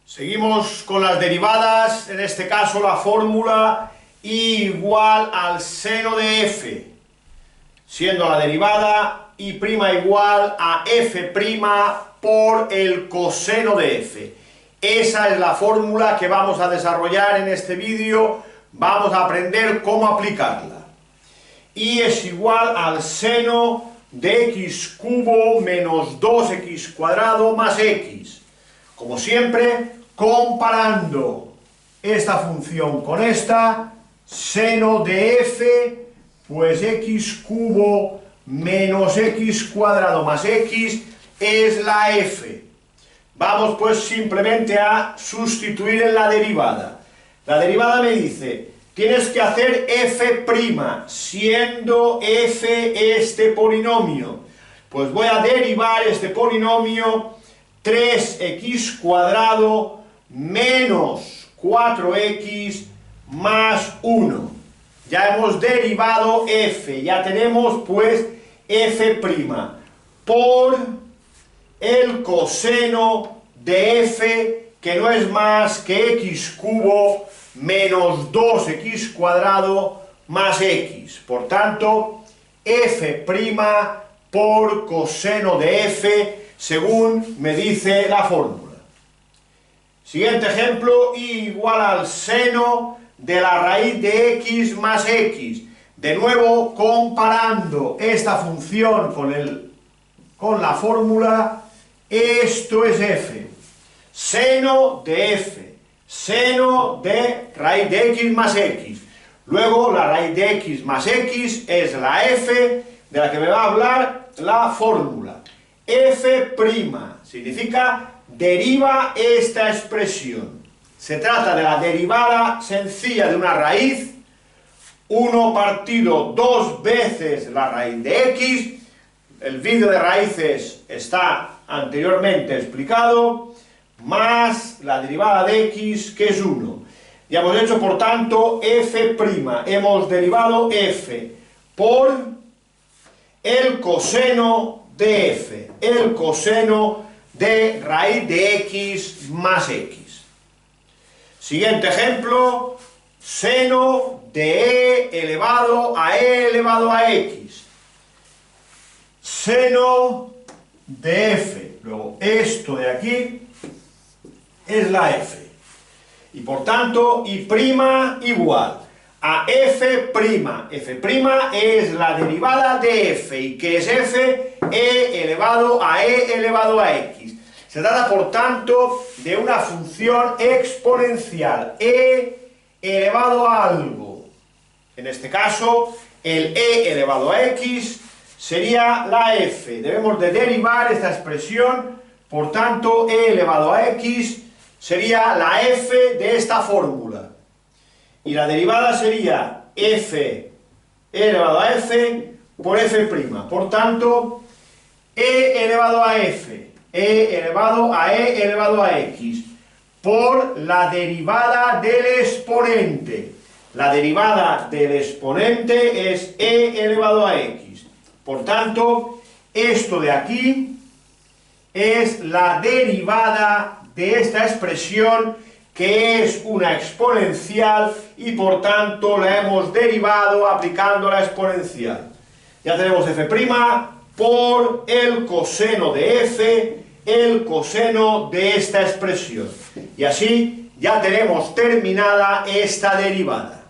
Seguimos con las derivadas, en este caso la fórmula y igual al seno de f, siendo la derivada y' igual a f' por el coseno de f. Esa es la fórmula que vamos a desarrollar en este vídeo, vamos a aprender cómo aplicarla. Y es igual al seno de x cubo menos 2x cuadrado más x. Como siempre, comparando esta función con esta, seno de f, pues x cubo menos x cuadrado más x es la f. Vamos pues simplemente a sustituir en la derivada. La derivada me dice, tienes que hacer f', siendo f este polinomio. Pues voy a derivar este polinomio 3x cuadrado menos 4x más 1. Ya hemos derivado f, ya tenemos pues f' por el coseno de f, que no es más que x cubo menos 2x cuadrado más x. Por tanto, f' por coseno de f, según me dice la fórmula. Siguiente ejemplo, igual al seno de la raíz de x más x. De nuevo, comparando esta función con la fórmula, esto es f. Seno de f, seno de raíz de x más x. Luego, la raíz de x más x es la f, de la que me va a hablar la fórmula. F' significa deriva esta expresión. Se trata de la derivada sencilla de una raíz, 1 partido 2 veces la raíz de x. El vídeo de raíces está anteriormente explicado, más la derivada de x, que es 1. Ya hemos hecho, por tanto, f'. Hemos derivado f por el coseno de f, el coseno de raíz de x más x. Siguiente ejemplo, seno de e elevado a x. Seno de f. Luego, esto de aquí es la f. Y por tanto, y' igual a f'. F' es la derivada de f. ¿Y qué es f? E elevado a x. Se trata, por tanto, de una función exponencial, e elevado a algo. En este caso, el e elevado a x sería la f. Debemos de derivar esta expresión, por tanto, e elevado a x sería la f de esta fórmula. Y la derivada sería f e elevado a f por f'. Por tanto, e elevado a f, e elevado a x, por la derivada del exponente. La derivada del exponente es e elevado a x. Por tanto, esto de aquí es la derivada de esta expresión, que es una exponencial, y por tanto la hemos derivado aplicando la exponencial. Ya tenemos f' por el coseno de f, el coseno de esta expresión. Y así ya tenemos terminada esta derivada.